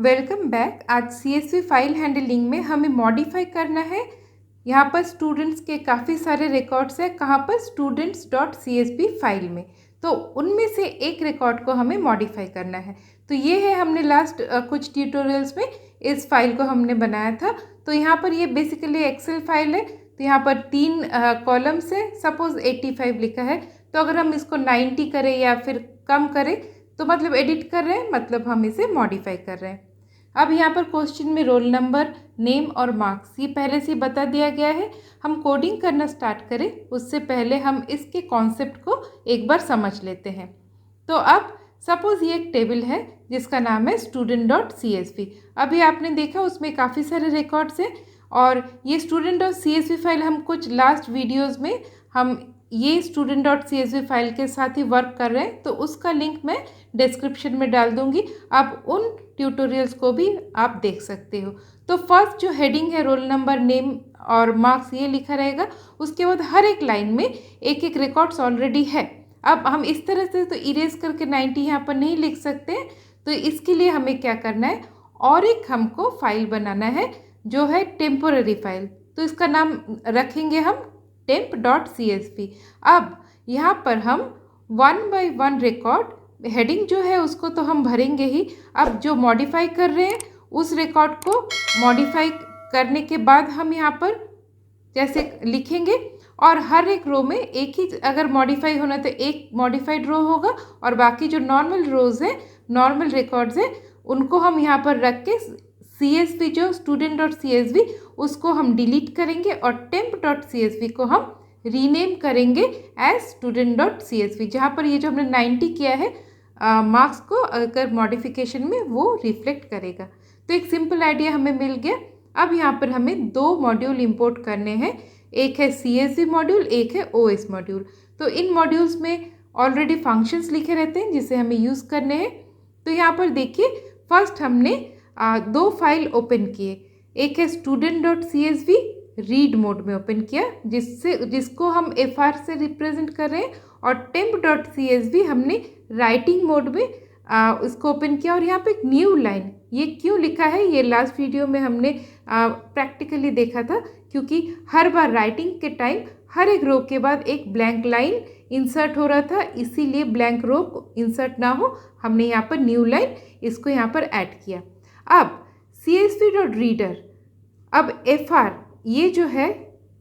Welcome back. आज CSV file handling में हमें मॉडिफाई करना है। यहाँ पर स्टूडेंट्स के काफ़ी सारे रिकॉर्ड्स हैं। कहाँ पर? students.csv फाइल में। तो उनमें से एक रिकॉर्ड को हमें मॉडिफाई करना है। तो ये है, हमने लास्ट कुछ ट्यूटोरियल्स में इस फाइल को हमने बनाया था। तो यहाँ पर ये बेसिकली एक्सेल फाइल है। तो यहाँ पर 3 कॉलम्स है। सपोज 85 लिखा है, तो अगर हम इसको 90 करें या फिर कम करें तो मतलब एडिट कर रहे हैं, मतलब हम इसे मॉडिफाई कर रहे हैं। अब यहाँ पर क्वेश्चन में रोल नंबर, नेम और मार्क्स ये पहले से बता दिया गया है। हम कोडिंग करना स्टार्ट करें उससे पहले हम इसके कॉन्सेप्ट को एक बार समझ लेते हैं। तो अब सपोज़ ये एक टेबल है जिसका नाम है student.csv। अभी आपने देखा उसमें काफ़ी सारे रिकॉर्ड्स हैं और ये student.csv फाइल हम कुछ लास्ट वीडियोज़ में हम ये student.csv फाइल के साथ ही वर्क कर रहे हैं, तो उसका लिंक मैं डिस्क्रिप्शन में डाल दूंगी। आप उन ट्यूटोरियल्स को भी आप देख सकते हो। तो फर्स्ट जो हेडिंग है रोल नंबर, नेम और मार्क्स ये लिखा रहेगा। उसके बाद हर एक लाइन में एक एक रिकॉर्ड्स ऑलरेडी है। अब हम इस तरह से तो इरेज करके 90 यहाँ पर नहीं लिख सकते, तो इसके लिए हमें क्या करना है, और एक हमको फाइल बनाना है जो है टेम्पोररी फाइल। तो इसका नाम रखेंगे हम temp.csv। अब यहाँ पर हम 1 by 1 रिकॉर्ड, हेडिंग जो है उसको तो हम भरेंगे ही। अब जो मॉडिफाई कर रहे हैं उस रिकॉर्ड को मॉडिफाई करने के बाद हम यहाँ पर जैसे लिखेंगे और हर एक रो में एक ही, अगर मॉडिफाई होना तो एक मॉडिफाइड रो होगा और बाकी जो नॉर्मल रोज हैं, नॉर्मल रिकॉर्ड्स हैं, उनको हम यहाँ पर रख के CSV जो student.csv उसको हम डिलीट करेंगे और temp.csv को हम रीनेम करेंगे एज student.csv, जहाँ पर ये जो हमने 90 किया है मार्क्स को अगर मॉडिफिकेशन में वो रिफ्लेक्ट करेगा। तो एक सिंपल आइडिया हमें मिल गया। अब यहाँ पर हमें 2 मॉड्यूल इंपोर्ट करने हैं, एक है CSV मॉड्यूल, एक है OS मॉड्यूल। तो इन मॉड्यूल्स में ऑलरेडी फंक्शंस लिखे रहते हैं जिसे हमें यूज़ करने हैं। तो यहाँ पर देखिए, फर्स्ट हमने 2 फाइल ओपन किए। एक है student.csv रीड मोड में ओपन किया, जिसको हम FR से रिप्रेजेंट कर रहे हैं, और temp.csv हमने राइटिंग मोड में इसको ओपन किया। और यहाँ पे एक न्यू लाइन, ये क्यों लिखा है, ये लास्ट वीडियो में हमने प्रैक्टिकली देखा था, क्योंकि हर बार राइटिंग के टाइम हर एक रो के बाद एक ब्लैंक लाइन इंसर्ट हो रहा था, इसीलिए ब्लैंक रो इंसर्ट ना हो, हमने यहाँ पर न्यू लाइन इसको यहाँ पर ऐड किया। अब csv.reader, अब FR ये जो है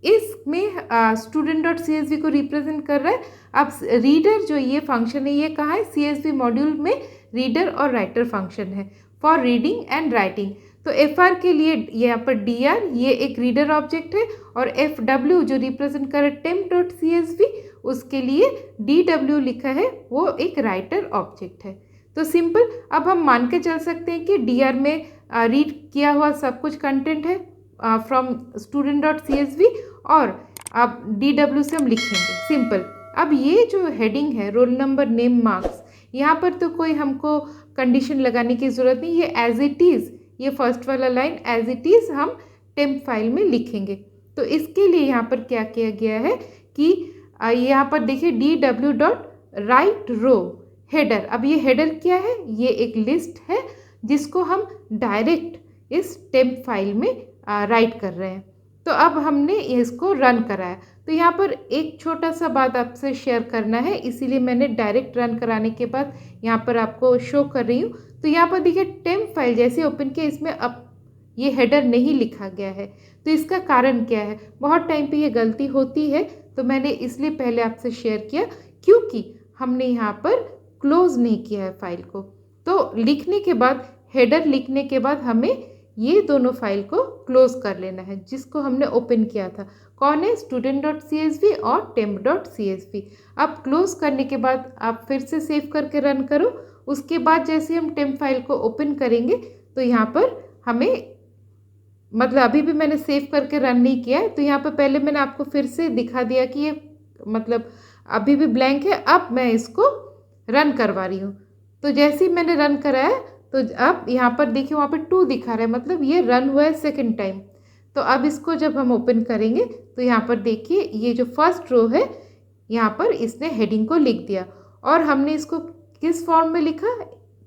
इसमें student.csv को रिप्रेजेंट कर रहा है। अब रीडर जो ये फंक्शन है, ये कहाँ है? CSV मॉड्यूल में रीडर और राइटर फंक्शन है फॉर रीडिंग एंड राइटिंग। तो FR के लिए यहाँ पर DR ये एक रीडर ऑब्जेक्ट है, और FW जो रिप्रेजेंट कर रहा है temp.csv उसके लिए DW लिखा है, वो एक राइटर ऑब्जेक्ट है। तो सिंपल, अब हम मान के चल सकते हैं कि DR में रीड किया हुआ सब कुछ कंटेंट है फ्रॉम student.csv, और अब DW से हम लिखेंगे सिंपल। अब ये जो हेडिंग है रोल नंबर, नेम, मार्क्स, यहाँ पर तो कोई हमको कंडीशन लगाने की ज़रूरत नहीं, ये एज इट इज़, ये फर्स्ट वाला लाइन एज इट इज़ हम टेम्प फाइल में लिखेंगे। तो इसके लिए यहाँ पर क्या किया गया है कि यहाँ पर देखिए dw.write_row हेडर। अब ये हेडर क्या है? ये एक लिस्ट है जिसको हम डायरेक्ट इस टेम्प फाइल में राइट कर रहे हैं। तो अब हमने इसको रन कराया। तो यहाँ पर एक छोटा सा बात आपसे शेयर करना है, इसीलिए मैंने डायरेक्ट रन कराने के बाद यहाँ पर आपको शो कर रही हूँ। तो यहाँ पर देखिए टेम्प फाइल जैसे ओपन किया, इसमें अब ये हेडर नहीं लिखा गया है। तो इसका कारण क्या है? बहुत टाइम पे ये गलती होती है, तो मैंने इसलिए पहले आपसे शेयर किया, क्योंकि हमने यहाँ पर क्लोज नहीं किया है फाइल को। तो लिखने के बाद, हेडर लिखने के बाद हमें ये दोनों फाइल को क्लोज कर लेना है जिसको हमने ओपन किया था। कौन है? student.csv और temp.csv। अब क्लोज करने के बाद आप फिर से सेव करके रन करो। उसके बाद जैसे हम टेम्प फाइल को ओपन करेंगे तो यहाँ पर हमें, मतलब अभी भी मैंने सेव करके रन नहीं किया है, तो यहाँ पर पहले मैंने आपको फिर से दिखा दिया कि ये मतलब अभी भी ब्लैंक है। अब मैं इसको रन करवा रही हूँ। तो जैसे ही मैंने रन कराया तो अब यहाँ पर देखिए वहाँ पर 2 दिखा रहा है, मतलब ये रन हुआ है सेकेंड टाइम। तो अब इसको जब हम ओपन करेंगे तो यहाँ पर देखिए ये जो फर्स्ट रो है, यहाँ पर इसने हेडिंग को लिख दिया। और हमने इसको किस फॉर्म में लिखा?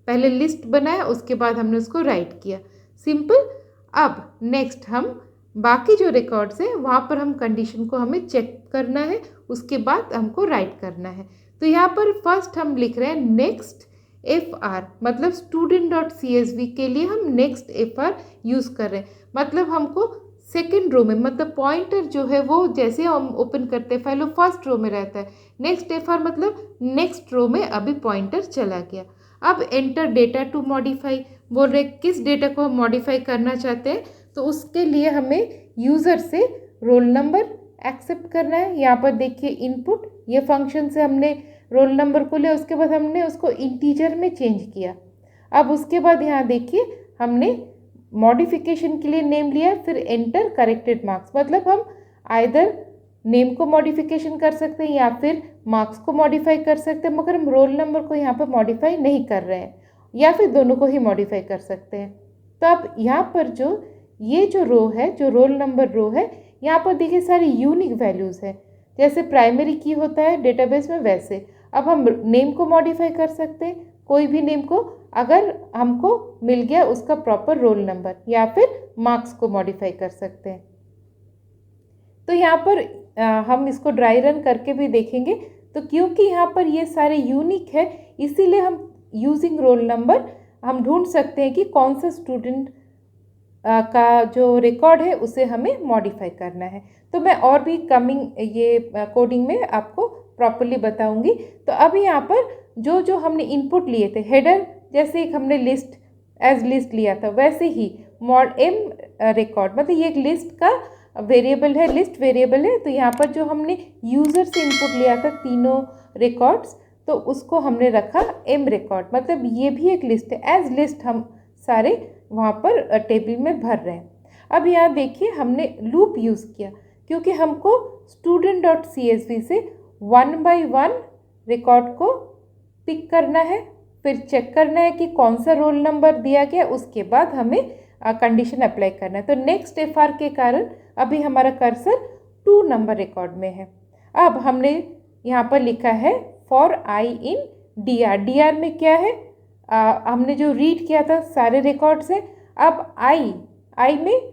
पहले लिस्ट बनाया, उसके बाद हमने उसको राइट किया, सिंपल। अब नेक्स्ट हम बाकी जो रिकॉर्ड्स हैं वहाँ पर हम कंडीशन को हमें चेक करना है, उसके बाद हमको राइट करना है। तो यहाँ पर फर्स्ट हम लिख रहे हैं नेक्स्ट FR, मतलब स्टूडेंट डॉट CSV के लिए हम नेक्स्ट FR यूज़ कर रहे हैं। मतलब हमको सेकेंड रो में, मतलब पॉइंटर जो है वो जैसे हम ओपन करते हैं फाइल वो फर्स्ट रो में रहता है। नेक्स्ट FR मतलब नेक्स्ट रो में अभी पॉइंटर चला गया। अब एंटर डेटा टू मॉडिफाई, बोल रहे किस डेटा को हम मॉडिफाई करना चाहते हैं, तो उसके लिए हमें यूज़र से रोल नंबर एक्सेप्ट करना है। यहाँ पर देखिए इनपुट, ये फंक्शन से हमने रोल नंबर को लिया, उसके बाद हमने उसको इंटीजर में चेंज किया। अब उसके बाद यहाँ देखिए हमने मॉडिफिकेशन के लिए नेम लिया, फिर एंटर करेक्टेड मार्क्स, मतलब हम आइदर नेम को मॉडिफिकेशन कर सकते हैं या फिर मार्क्स को मॉडिफाई कर सकते हैं, मगर हम रोल नंबर को यहाँ पर मॉडिफाई नहीं कर रहे हैं, या फिर दोनों को ही मॉडिफाई कर सकते हैं। तो अब यहाँ पर जो ये जो रो है, जो रोल नंबर रो है, यहाँ पर देखिए सारी यूनिक वैल्यूज़ है, जैसे प्राइमरी की होता है डेटाबेस में वैसे। अब हम नेम को मॉडिफाई कर सकते हैं, कोई भी नेम को, अगर हमको मिल गया उसका प्रॉपर रोल नंबर, या फिर मार्क्स को मॉडिफाई कर सकते हैं। तो यहाँ पर हम इसको ड्राई रन करके भी देखेंगे। तो क्योंकि यहाँ पर ये सारे यूनिक है, इसीलिए हम यूजिंग रोल नंबर हम ढूंढ सकते हैं कि कौन सा स्टूडेंट का जो रिकॉर्ड है उसे हमें मॉडिफाई करना है। तो मैं और भी कमिंग ये कोडिंग में आपको प्रॉपरली बताऊंगी। तो अभी यहाँ पर जो जो हमने इनपुट लिए थे, हेडर जैसे एक हमने लिस्ट एज लिस्ट लिया था, वैसे ही मॉड एम रिकॉर्ड, मतलब ये एक लिस्ट का वेरिएबल है, लिस्ट वेरिएबल है। तो यहाँ पर जो हमने यूज़र से इनपुट लिया था तीनों रिकॉर्ड्स, तो उसको हमने रखा एम रिकॉर्ड, मतलब ये भी एक लिस्ट है, एज लिस्ट हम सारे वहाँ पर टेबल में भर रहे हैं। अब यहाँ देखिए हमने लूप यूज़ किया, क्योंकि हमको स्टूडेंट डॉट CSV से 1 by 1 रिकॉर्ड को पिक करना है, फिर चेक करना है कि कौन सा रोल नंबर दिया गया, उसके बाद हमें कंडीशन अप्लाई करना है। तो नेक्स्ट FR के कारण अभी हमारा कर्सर 2 नंबर रिकॉर्ड में है। अब हमने यहाँ पर लिखा है for I in DR। DR में क्या है, हमने जो रीड किया था सारे रिकॉर्ड से। अब I में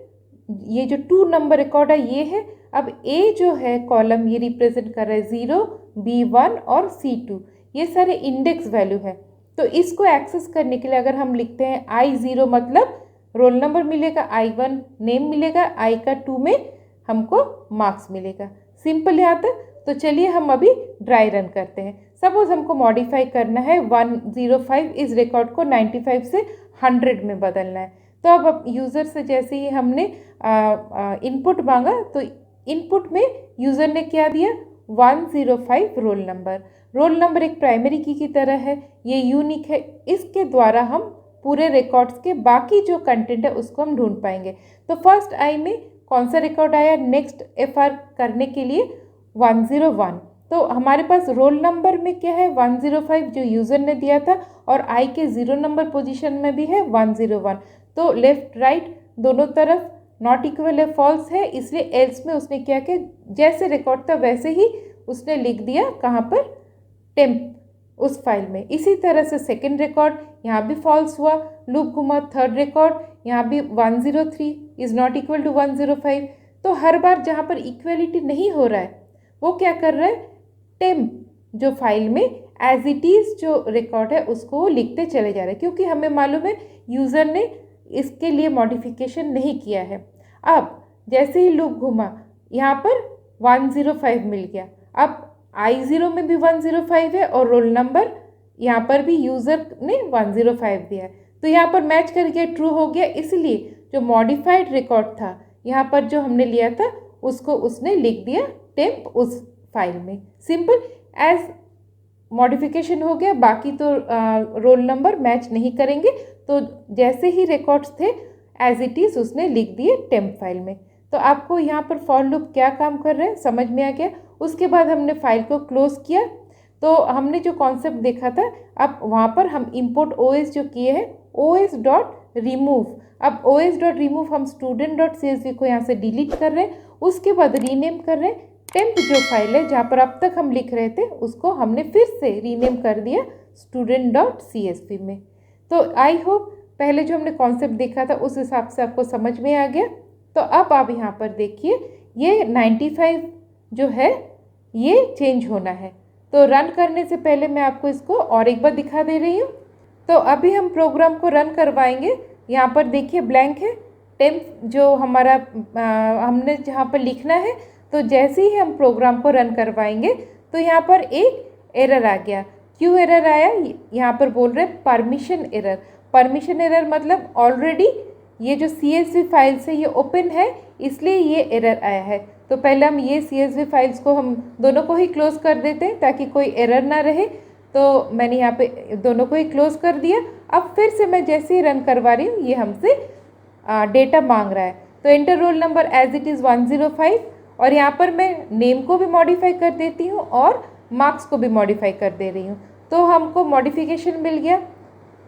ये जो 2 नंबर रिकॉर्ड है ये है। अब A जो है कॉलम, ये रिप्रेजेंट कर रहा है 0, B1 और C2, ये सारे इंडेक्स वैल्यू है। तो इसको एक्सेस करने के लिए अगर हम लिखते हैं I0 मतलब रोल नंबर मिलेगा, I1 नेम मिलेगा, I का 2 में हमको मार्क्स मिलेगा। सिंपल यहाँ तक। तो चलिए हम अभी ड्राई रन करते हैं। सपोज हमको मॉडिफाई करना है 105, इस रिकॉर्ड को 95 से 100 में बदलना है। तो अब यूज़र से जैसे ही हमने इनपुट मांगा, तो इनपुट में यूज़र ने क्या दिया, 105 रोल नंबर। रोल नंबर एक प्राइमरी की तरह है, ये यूनिक है, इसके द्वारा हम पूरे रिकॉर्ड्स के बाकी जो कंटेंट है उसको हम ढूंढ पाएंगे। तो फर्स्ट I में कौन सा रिकॉर्ड आया, नेक्स्ट FR करने के लिए 101। तो हमारे पास रोल नंबर में क्या है, 105 जो यूज़र ने दिया था, और I के 0 नंबर पोजीशन में भी है 101। तो लेफ्ट राइट दोनों तरफ नॉट इक्वल है, फॉल्स है, इसलिए एल्स में उसने क्या किया, जैसे रिकॉर्ड था वैसे ही उसने लिख दिया, कहाँ पर, टेम्प उस फाइल में। इसी तरह से सेकंड रिकॉर्ड यहाँ भी फॉल्स हुआ, लूप घुमा, थर्ड रिकॉर्ड यहाँ भी 103 इज़ नॉट इक्वल टू 105। तो हर बार जहाँ पर इक्वलिटी नहीं हो रहा है वो क्या कर रहा है, टेम्प जो फाइल में एज इट इज़ जो रिकॉर्ड है उसको वो लिखते चले जा रहे हैं, क्योंकि हमें मालूम है यूज़र ने इसके लिए मॉडिफिकेशन नहीं किया है। अब जैसे ही लूप घुमा, यहाँ पर 105 मिल गया। अब I0 में भी 105 है और रोल नंबर यहाँ पर भी यूज़र ने 105 दिया है, तो यहाँ पर मैच करके ट्रू हो गया। इसलिए जो मॉडिफाइड रिकॉर्ड था यहाँ पर जो हमने लिया था उसको उसने लिख दिया टेम्प उस फाइल में। सिंपल, एज मॉडिफिकेशन हो गया, बाकी तो रोल नंबर मैच नहीं करेंगे, तो जैसे ही रिकॉर्ड्स थे एज इट इज़ उसने लिख दिए टेम्प फाइल में। तो आपको यहाँ पर फॉर लूप क्या काम कर रहे हैं समझ में आ गया। उसके बाद हमने फाइल को क्लोज किया। तो हमने जो कॉन्सेप्ट देखा था, अब वहाँ पर हम इंपोर्ट OS जो किए हैं, OS डॉट रिमूव। अब OS डॉट रिमूव हम स्टूडेंट डॉट CSV को यहाँ से डिलीट कर रहे हैं, उसके बाद रीनेम कर रहे हैं। टेम्प जो फाइल है जहाँ पर अब तक हम लिख रहे थे उसको हमने फिर से रीनेम कर दिया स्टूडेंट डॉट CSV में। तो आई होप पहले जो हमने कॉन्सेप्ट देखा था उस हिसाब से आपको समझ में आ गया। तो अब आप यहाँ पर देखिए ये 95 जो है ये चेंज होना है। तो रन करने से पहले मैं आपको इसको और एक बार दिखा दे रही हूँ। तो अभी हम प्रोग्राम को रन करवाएंगे। यहाँ पर देखिए ब्लैंक है, टेम्प जो हमारा हमने जहाँ पर लिखना है। तो जैसे ही हम प्रोग्राम को रन करवाएंगे तो यहाँ पर एक एरर आ गया। क्यों एरर आया? यहाँ पर बोल रहे हैं परमिशन एरर। परमिशन एरर मतलब ऑलरेडी ये जो CSV फाइल्स है ये ओपन है, इसलिए ये एरर आया है। तो पहले हम ये CSV फाइल्स को हम दोनों को ही क्लोज कर देते हैं ताकि कोई एरर ना रहे। तो मैंने यहाँ पे दोनों को ही क्लोज कर दिया। अब फिर से मैं जैसे ही रन करवा रही हूँ ये हमसे डेटा मांग रहा है। तो enter roll number as it is 105 और यहाँ पर मैं नेम को भी मॉडिफाई कर देती हूँ और मार्क्स को भी मॉडिफाई कर दे रही हूँ। तो हमको मॉडिफिकेशन मिल गया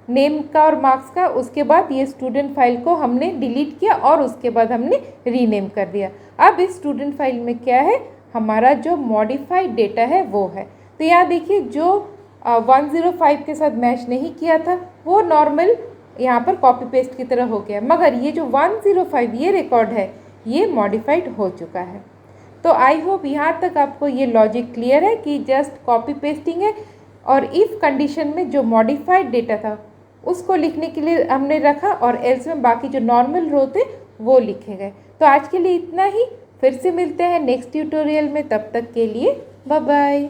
नेम का और मार्क्स का। उसके बाद ये स्टूडेंट फाइल को हमने डिलीट किया और उसके बाद हमने रीनेम कर दिया। अब इस स्टूडेंट फाइल में क्या है, हमारा जो मॉडिफाइड डेटा है वो है। तो यहाँ देखिए जो 105 के साथ मैच नहीं किया था वो नॉर्मल यहाँ पर कॉपी पेस्ट की तरह हो गया, मगर ये जो 105 ये रिकॉर्ड है ये मॉडिफाइड हो चुका है। तो आई होप यहाँ तक आपको ये लॉजिक क्लियर है कि जस्ट कॉपी पेस्टिंग है और इफ़ कंडीशन में जो मॉडिफाइड डेटा था उसको लिखने के लिए हमने रखा और एल्स में बाकी जो नॉर्मल रो थे वो लिखे गए। तो आज के लिए इतना ही, फिर से मिलते हैं नेक्स्ट ट्यूटोरियल में। तब तक के लिए बाय बाय।